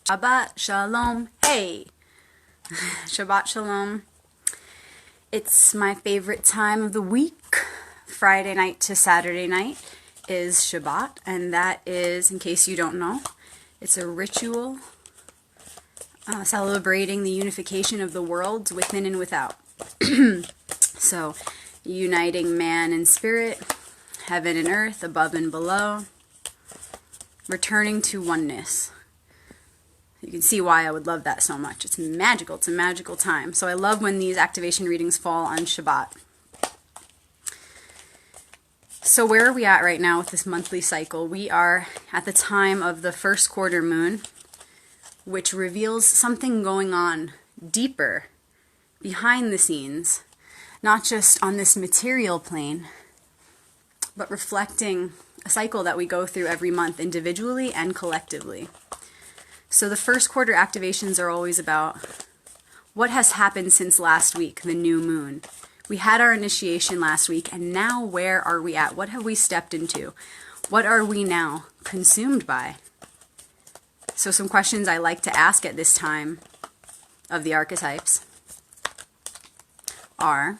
Shabbat Shalom. Hey! Shabbat Shalom. It's my favorite time of the week. Friday night to Saturday night is Shabbat, and that is, in case you don't know, it's a ritual celebrating the unification of the worlds within and without. So, uniting man and spirit, heaven and earth, above and below, returning to oneness. You can see why I would love that so much. It's magical. It's a magical time. So I love when these activation readings fall on Shabbat. So where are we at right now with this monthly cycle? We are at the time of the first quarter moon, which reveals something going on deeper, behind the scenes, not just on this material plane, but reflecting a cycle that we go through every month individually and collectively. So the first quarter activations are always about what has happened since last week, the new moon. We had our initiation last week, and now where are we at? What have we stepped into? What are we now consumed by? So some questions I like to ask at this time of the archetypes are,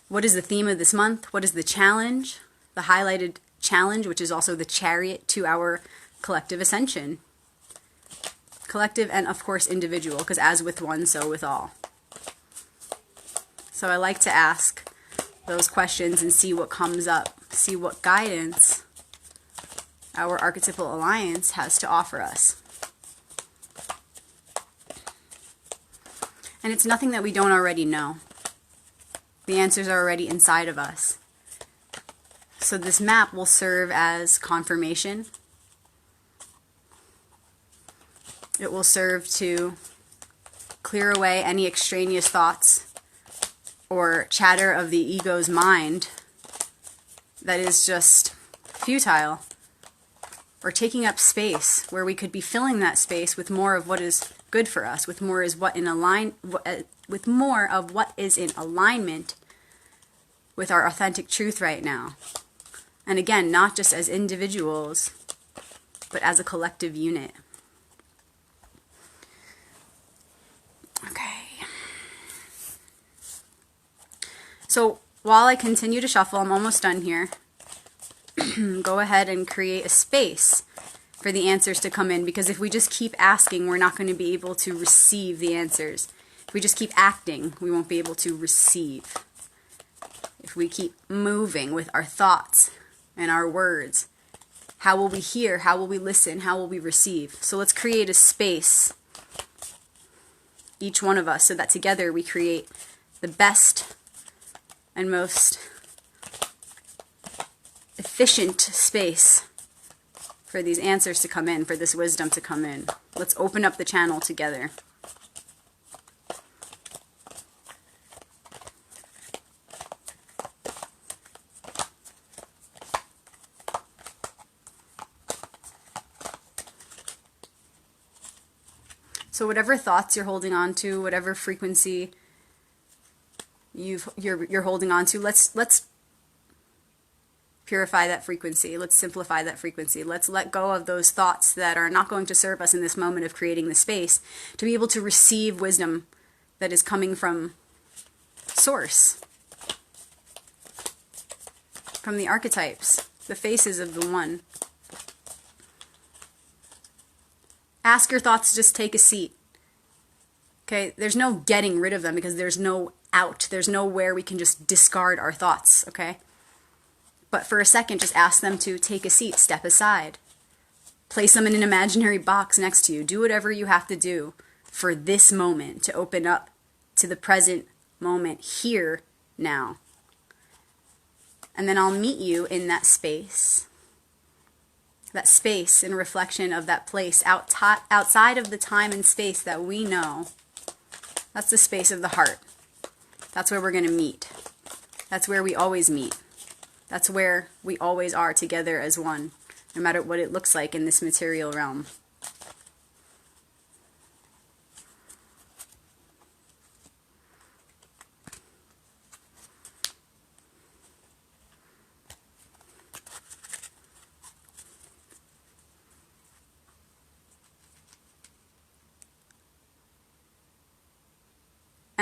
what is the theme of this month? What is the challenge? The highlighted challenge, which is also the chariot to our collective ascension. Collective and, of course, individual, because as with one, so with all. So I like to ask those questions and see what comes up, see what guidance our archetypal alliance has to offer us. And it's nothing that we don't already know. The answers are already inside of us. So this map will serve as confirmation. It will serve to clear away any extraneous thoughts or chatter of the ego's mind that is just futile, or taking up space where we could be filling that space with more of what is good for us, with more of what is in alignment with our authentic truth right now. And again, not just as individuals, but as a collective unit. Okay. So while I continue to shuffle, I'm almost done here. Go ahead and create a space for the answers to come in, because if we just keep asking, we're not going to be able to receive the answers. If we just keep acting, we won't be able to receive. If we keep moving with our thoughts and our words, how will we hear? How will we listen? How will we receive? So let's create a space, each one of us, so that together we create the best and most efficient space for these answers to come in, for this wisdom to come in. Let's open up the channel together. So whatever thoughts you're holding on to, whatever frequency you're holding on to, let's purify that frequency. Let's simplify that frequency. Let's let go of those thoughts that are not going to serve us in this moment of creating the space to be able to receive wisdom that is coming from Source, from the archetypes, the faces of the One. Ask your thoughts to just take a seat. Okay, there's no getting rid of them, because there's no out. There's nowhere we can just discard our thoughts, okay? But for a second, just ask them to take a seat, step aside. Place them in an imaginary box next to you. Do whatever you have to do for this moment to open up to the present moment, here, now. And then I'll meet you in that space in reflection of that place outside of the time and space that we know. That's the space of the heart. That's where we're going to meet. That's where we always meet. That's where we always are together as one, no matter what it looks like in this material realm.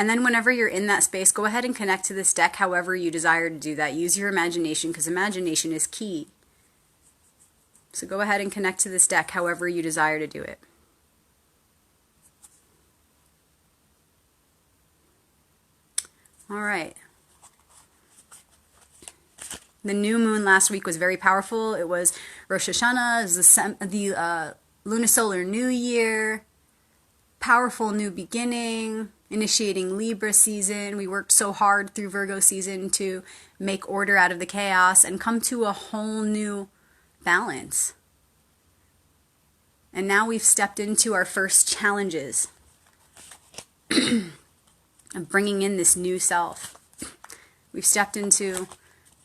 And then whenever you're in that space, go ahead and connect to this deck however you desire to do that. Use your imagination, because imagination is key. So go ahead and connect to this deck however you desire to do it. All right. The new moon last week was very powerful. It was Rosh Hashanah, it was the lunisolar new year, powerful new beginning, initiating Libra season. We worked so hard through Virgo season to make order out of the chaos and come to a whole new balance. And now we've stepped into our first challenges of bringing in this new self. We've stepped into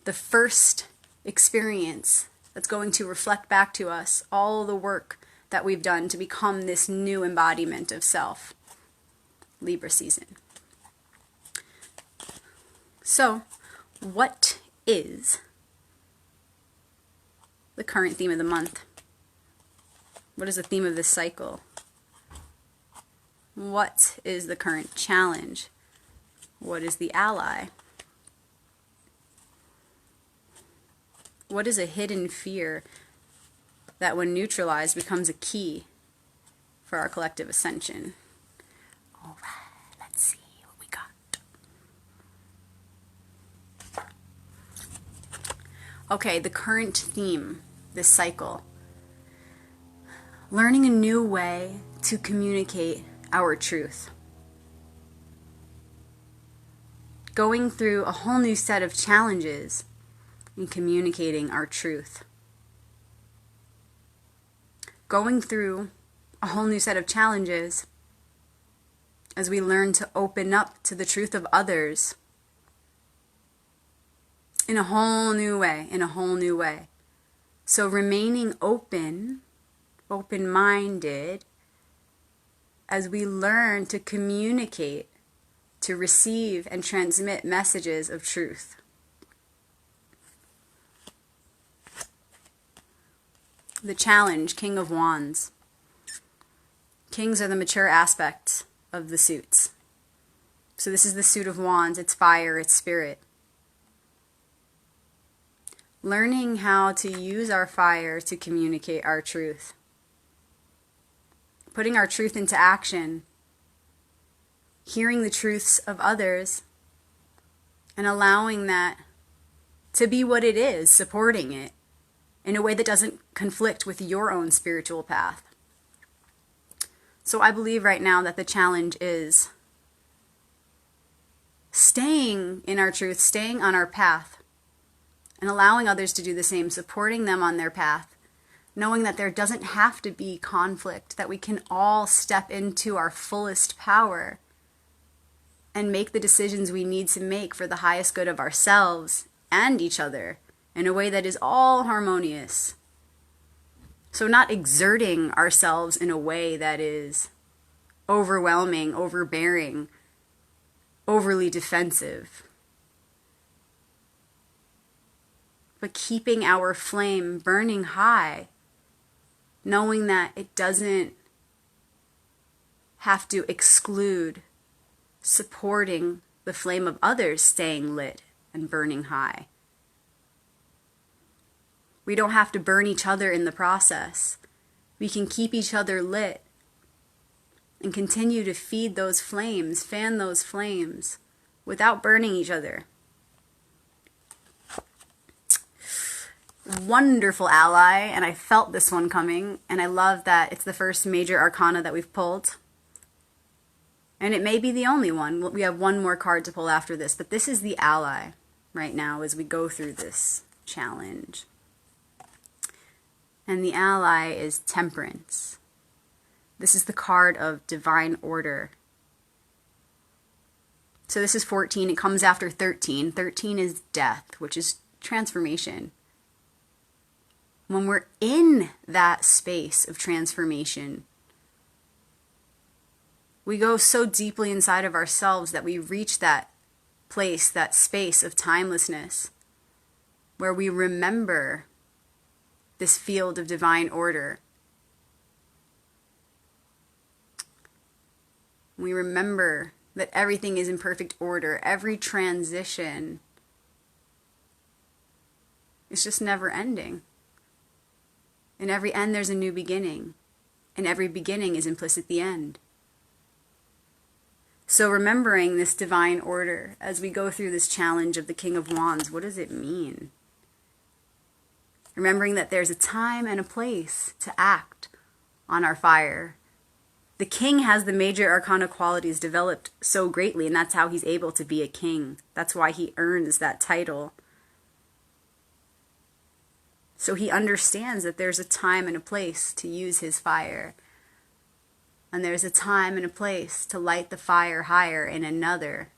the first experience that's going to reflect back to us all the work that we've done to become this new embodiment of self. Libra season. So, what is the current theme of the month? What is the theme of this cycle? What is the current challenge? What is the ally? What is a hidden fear that when neutralized becomes a key for our collective ascension? All right, let's see what we got. Okay, the current theme, this cycle. Learning a new way to communicate our truth. Going through a whole new set of challenges in communicating our truth. Going through a whole new set of challenges as we learn to open up to the truth of others in a whole new way, So remaining open-minded as we learn to communicate, to receive and transmit messages of truth. The challenge, King of Wands. Kings are the mature aspects of the suits. So this is the suit of Wands. It's fire, it's spirit. Learning how to use our fire to communicate our truth. Putting our truth into action. Hearing the truths of others and allowing that to be what it is, supporting it in a way that doesn't conflict with your own spiritual path. So I believe right now that the challenge is staying in our truth, staying on our path, and allowing others to do the same, supporting them on their path, knowing that there doesn't have to be conflict, that we can all step into our fullest power and make the decisions we need to make for the highest good of ourselves and each other in a way that is all harmonious. So not exerting ourselves in a way that is overwhelming, overbearing, overly defensive, but keeping our flame burning high, knowing that it doesn't have to exclude supporting the flame of others staying lit and burning high. We don't have to burn each other in the process. We can keep each other lit and continue to feed those flames, fan those flames, without burning each other. Wonderful ally, and I felt this one coming, and I love that it's the first major arcana that we've pulled. And it may be the only one. We have one more card to pull after this, but this is the ally right now as we go through this challenge. And the ally is Temperance. This is the card of divine order. So this is 14. It comes after 13. 13 is death, which is transformation. When we're in that space of transformation, we go so deeply inside of ourselves that we reach that place, that space of timelessness, where we remember this field of divine order. We remember that everything is in perfect order. Every transition is just never ending. In every end, there's a new beginning. And every beginning is implicit the end. So remembering this divine order as we go through this challenge of the King of Wands, what does it mean? Remembering that there's a time and a place to act on our fire. The king has the major arcana qualities developed so greatly, and that's how he's able to be a king. That's why he earns that title. So he understands that there's a time and a place to use his fire. And there's a time and a place to light the fire higher in another.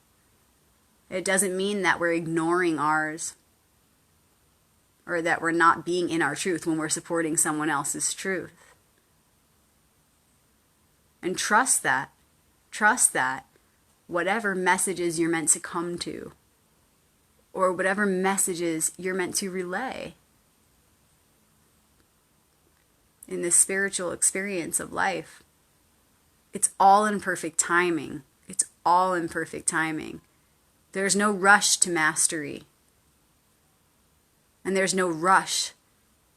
It doesn't mean that we're ignoring ours, or that we're not being in our truth when we're supporting someone else's truth. And trust that. Trust that whatever messages you're meant to come to, or whatever messages you're meant to relay in this spiritual experience of life, it's all in perfect timing. It's all in perfect timing. There's no rush to mastery. And there's no rush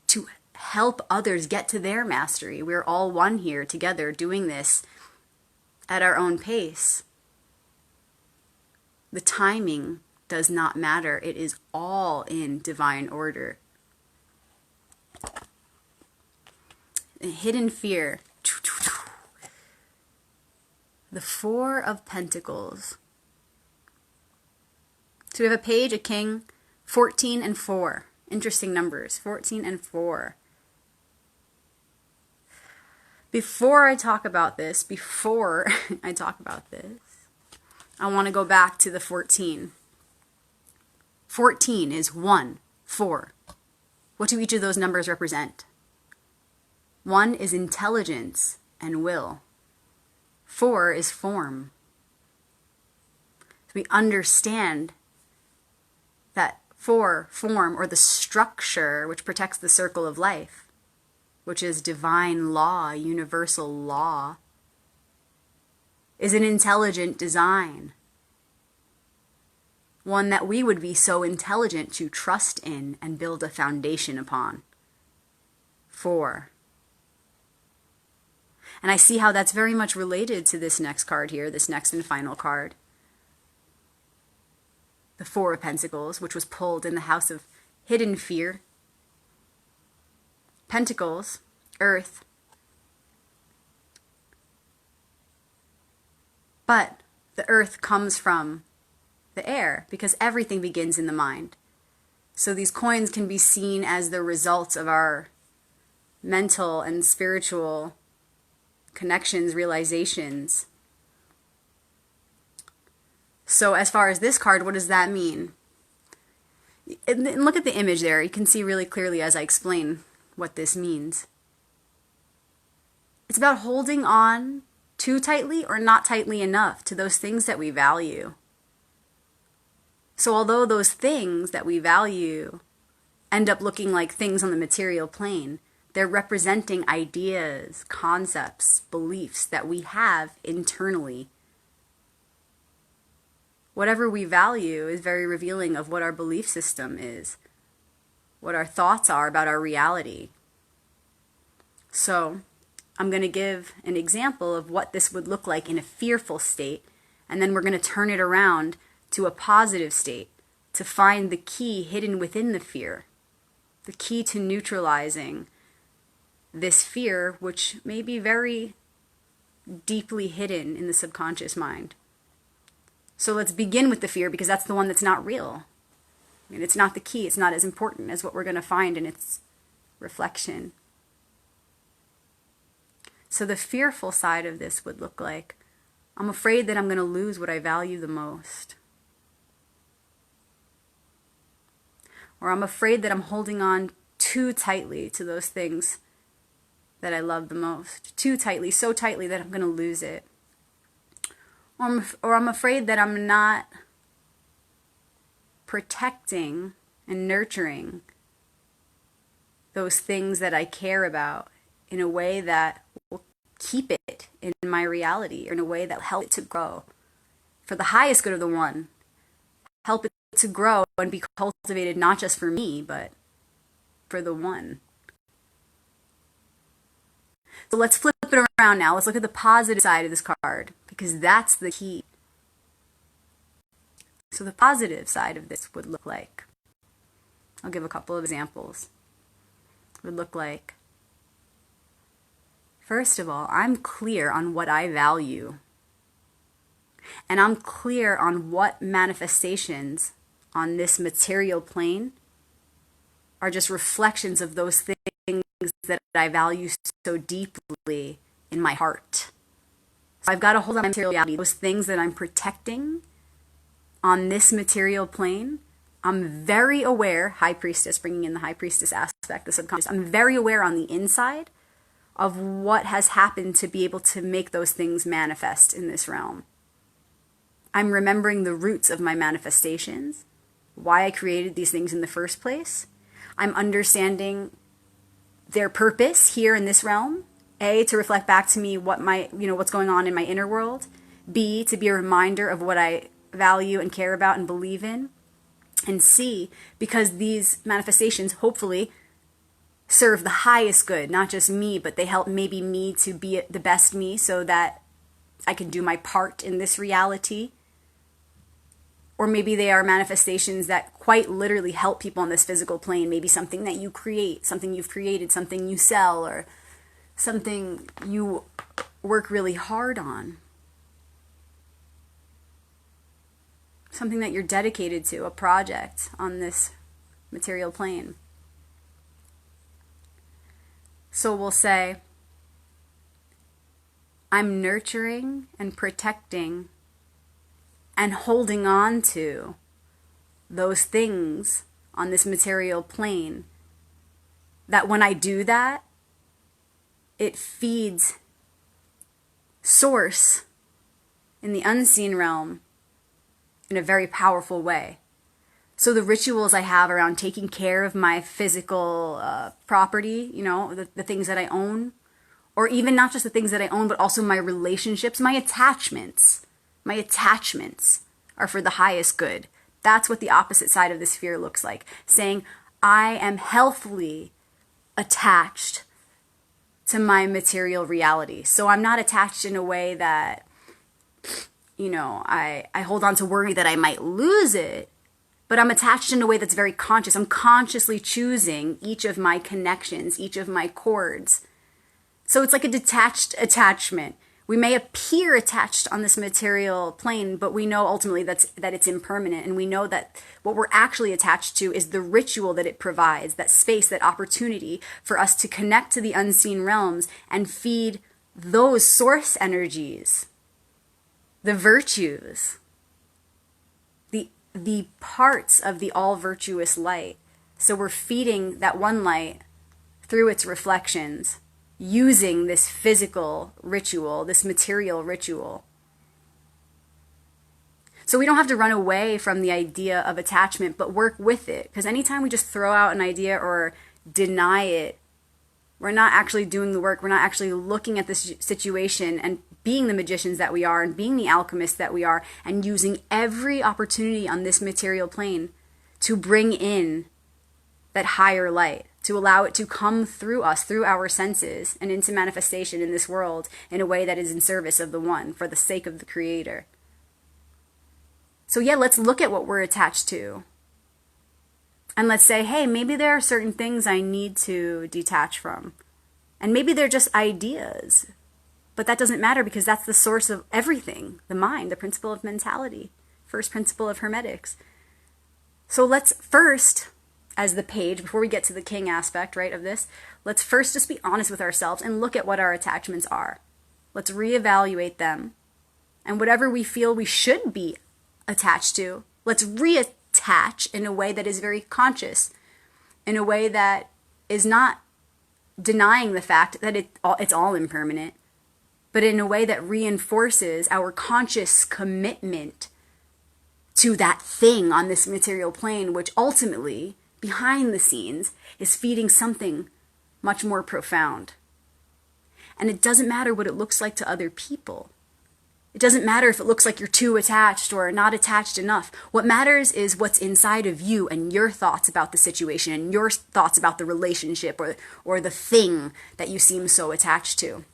to help others get to their mastery. We're all one here together doing this at our own pace. The timing does not matter. It is all in divine order. Hidden fear. The Four of Pentacles. So we have a page, a king, 14 and 4. Interesting numbers, 14 and 4. Before I talk about this, I want to go back to the 14. 14 is 1, 4. What do each of those numbers represent? 1 is intelligence and will. 4 is form. We understand that 4, form, or the structure which protects the circle of life, which is divine law, universal law, is an intelligent design. One that we would be so intelligent to trust in and build a foundation upon. 4. And I see how that's very much related to this next card here, this next and final card. The Four of Pentacles, which was pulled in the house of hidden fear. Pentacles, earth. But the earth comes from the air, because everything begins in the mind. So these coins can be seen as the result of our mental and spiritual connections, realizations. So as far as this card, what does that mean? And look at the image there. You can see really clearly as I explain what this means. It's about holding on too tightly or not tightly enough to those things that we value. So although those things that we value end up looking like things on the material plane, they're representing ideas, concepts, beliefs that we have internally. Whatever we value is very revealing of what our belief system is, what our thoughts are about our reality. So I'm going to give an example of what this would look like in a fearful state, and then we're going to turn it around to a positive state to find the key hidden within the fear, the key to neutralizing this fear, which may be very deeply hidden in the subconscious mind. So let's begin with the fear, because that's the one that's not real. I mean, it's not the key. It's not as important as what we're going to find in its reflection. So the fearful side of this would look like, I'm afraid that I'm going to lose what I value the most. Or I'm afraid that I'm holding on too tightly to those things that I love the most. Too tightly, so tightly that I'm going to lose it. Or I'm afraid that I'm not protecting and nurturing those things that I care about in a way that will keep it in my reality, or in a way that will help it to grow. for the highest good of the one. Help it to grow and be cultivated not just for me, but for the one. So let's flip it around now. Let's look at the positive side of this card, because that's the key. So the positive side of this would look like, I'll give a couple of examples. It would look like, first of all, I'm clear on what I value. And I'm clear on what manifestations on this material plane are just reflections of those things that I value so deeply in my heart. So I've got to hold on to material reality. Those things that I'm protecting on this material plane, I'm very aware, High Priestess, bringing in the High Priestess aspect, the subconscious, I'm very aware on the inside of what has happened to be able to make those things manifest in this realm. I'm remembering the roots of my manifestations, why I created these things in the first place. I'm understanding their purpose here in this realm. A, to reflect back to me what's going on in my inner world. B, to be a reminder of what I value and care about and believe in. And C, because these manifestations hopefully serve the highest good, not just me, but they help maybe me to be the best me so that I can do my part in this reality. Or maybe they are manifestations that quite literally help people on this physical plane. Maybe something that you create, something you've created, something you sell, or something you work really hard on. Something that you're dedicated to, a project on this material plane. So we'll say, I'm nurturing and protecting and holding on to those things on this material plane, that when I do that, it feeds source in the unseen realm in a very powerful way. So the rituals I have around taking care of my physical property, the things that I own, or even not just the things that I own, but also my relationships, my attachments are for the highest good. That's what the opposite side of the sphere looks like. Saying, I am healthily attached to my material reality. So I'm not attached in a way that, I hold on to worry that I might lose it, but I'm attached in a way that's very conscious. I'm consciously choosing each of my connections, each of my cords. So it's like a detached attachment. We may appear attached on this material plane, but we know ultimately that it's impermanent. And we know that what we're actually attached to is the ritual that it provides, that space, that opportunity for us to connect to the unseen realms and feed those source energies, the virtues, the parts of the all virtuous light. So we're feeding that one light through its reflections, using this physical ritual, this material ritual. So we don't have to run away from the idea of attachment, but work with it. Because anytime we just throw out an idea or deny it, we're not actually doing the work. We're not actually looking at this situation and being the magicians that we are and being the alchemists that we are and using every opportunity on this material plane to bring in that higher light, to allow it to come through us, through our senses, and into manifestation in this world in a way that is in service of the one, for the sake of the Creator. So yeah, let's look at what we're attached to. And let's say, hey, maybe there are certain things I need to detach from. And maybe they're just ideas. But that doesn't matter, because that's the source of everything, the mind, the principle of mentality, first principle of Hermetics. So let's first, as the page, before we get to the king aspect, right, of this, let's first just be honest with ourselves and look at what our attachments are. Let's reevaluate them. And whatever we feel we should be attached to, let's reattach in a way that is very conscious, in a way that is not denying the fact that it's all impermanent, but in a way that reinforces our conscious commitment to that thing on this material plane, which ultimately, behind the scenes, is feeding something much more profound. And it doesn't matter what it looks like to other people. It doesn't matter if it looks like you're too attached or not attached enough. What matters is what's inside of you and your thoughts about the situation and your thoughts about the relationship or the thing that you seem so attached to.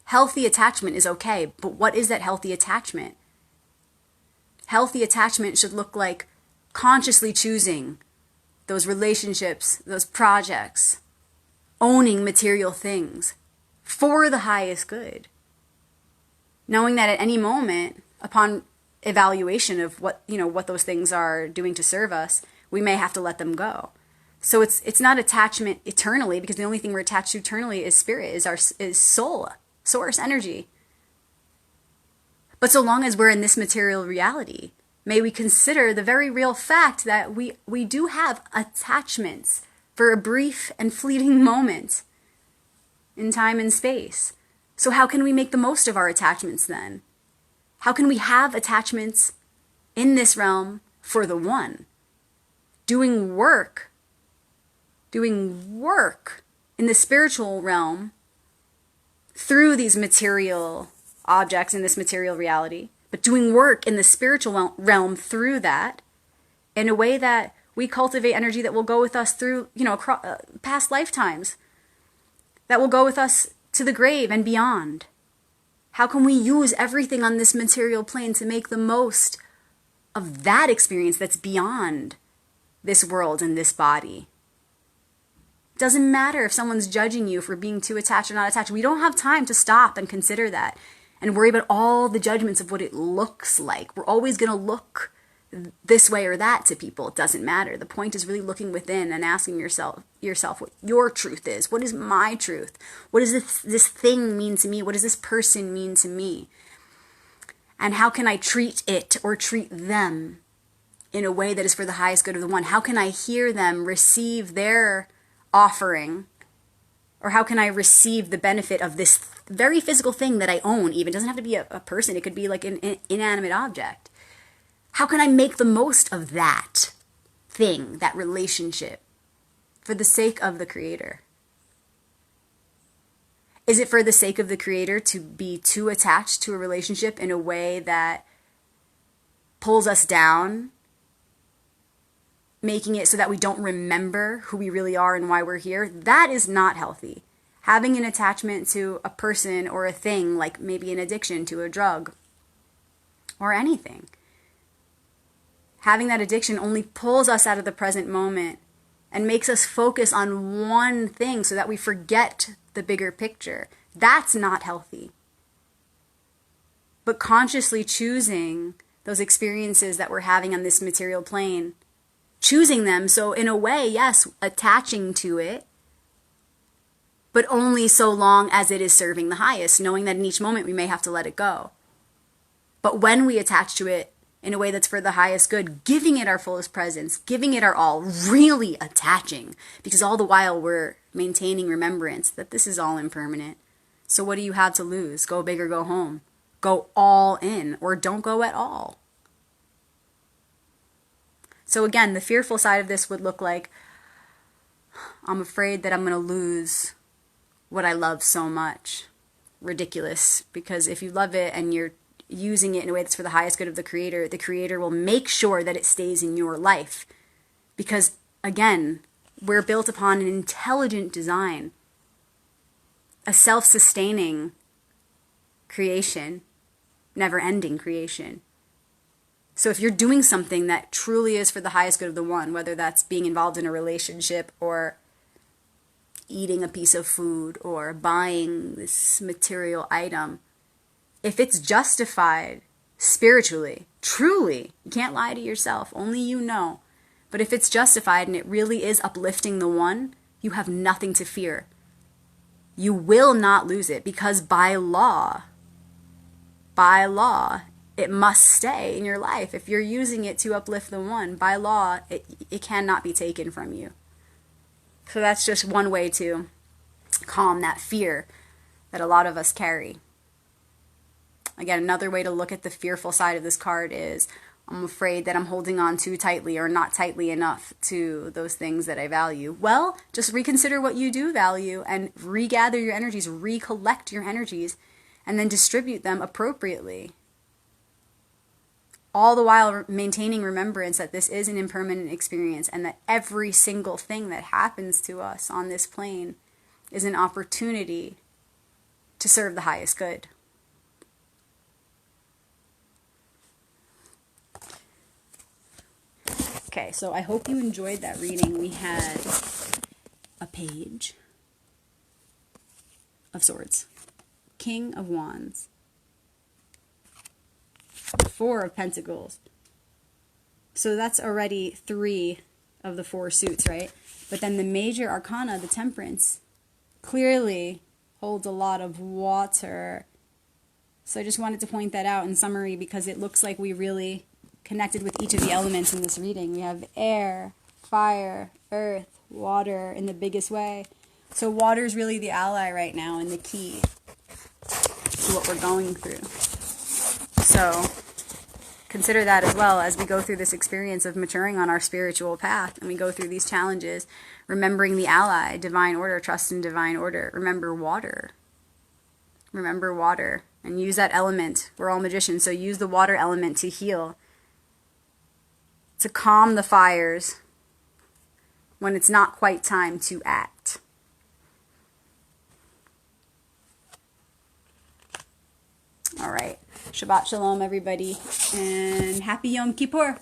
Healthy attachment is okay, but what is that healthy attachment? Healthy attachment should look like consciously choosing those relationships, those projects, owning material things for the highest good. Knowing that at any moment, upon evaluation of what those things are doing to serve us, we may have to let them go. So it's not attachment eternally, because the only thing we're attached to eternally is spirit, is soul, source energy. But so long as we're in this material reality, may we consider the very real fact that we do have attachments for a brief and fleeting moment in time and space. So how can we make the most of our attachments then? How can we have attachments in this realm for the one? Doing work in the spiritual realm through these material objects in this material reality, but doing work in the spiritual realm through that in a way that we cultivate energy that will go with us through, past lifetimes, that will go with us to the grave and beyond. How can we use everything on this material plane to make the most of that experience that's beyond this world and this body? It doesn't matter if someone's judging you for being too attached or not attached. We don't have time to stop and consider that and worry about all the judgments of what it looks like. We're always going to look this way or that to people. It doesn't matter. The point is really looking within and asking yourself what your truth is. What is my truth? What does this thing mean to me? What does this person mean to me? And how can I treat it or treat them in a way that is for the highest good of the one? How can I hear them receive their offering? Or how can I receive the benefit of this very physical thing that I own even? It doesn't have to be a person. It could be like an inanimate object. How can I make the most of that thing, that relationship, for the sake of the Creator? Is it for the sake of the Creator to be too attached to a relationship in a way that pulls us down, making it so that we don't remember who we really are and why we're here? That is not healthy. Having an attachment to a person or a thing, like maybe an addiction to a drug or anything. Having that addiction only pulls us out of the present moment and makes us focus on one thing so that we forget the bigger picture. That's not healthy. But consciously choosing those experiences that we're having on this material plane, choosing them, so in a way, yes, attaching to it, but only so long as it is serving the highest, knowing that in each moment we may have to let it go. But when we attach to it in a way that's for the highest good, giving it our fullest presence, giving it our all, really attaching, because all the while we're maintaining remembrance that this is all impermanent. So what do you have to lose? Go big or go home. Go all in, or don't go at all. So again, the fearful side of this would look like, I'm afraid that I'm going to lose what I love so much. Ridiculous, because if you love it and you're using it in a way that's for the highest good of the Creator will make sure that it stays in your life. Because, again, we're built upon an intelligent design, a self-sustaining creation, never-ending creation. So if you're doing something that truly is for the highest good of the one, whether that's being involved in a relationship or eating a piece of food or buying this material item, if it's justified spiritually, truly, you can't lie to yourself, only you know. But if it's justified and it really is uplifting the one, you have nothing to fear. You will not lose it, because by law, it must stay in your life. If you're using it to uplift the one, by law, it cannot be taken from you. So that's just one way to calm that fear that a lot of us carry. Again, another way to look at the fearful side of this card is, I'm afraid that I'm holding on too tightly or not tightly enough to those things that I value. Well, just reconsider what you do value and regather your energies, recollect your energies, and then distribute them appropriately. All the while maintaining remembrance that this is an impermanent experience and that every single thing that happens to us on this plane is an opportunity to serve the highest good. Okay, so I hope you enjoyed that reading. We had a Page of Swords, King of Wands, Four of Pentacles. So that's already 3 of the 4 suits, right? But then the major arcana, the Temperance, clearly holds a lot of water. So I just wanted to point that out in summary because it looks like we really connected with each of the elements in this reading. We have air, fire, earth, water in the biggest way. So water is really the ally right now and the key to what we're going through. So consider that as well as we go through this experience of maturing on our spiritual path and we go through these challenges, remembering the ally, divine order, trust in divine order. Remember water. Remember water and use that element. We're all magicians, so use the water element to heal, to calm the fires when it's not quite time to act. All right. Shabbat Shalom, everybody, and happy Yom Kippur.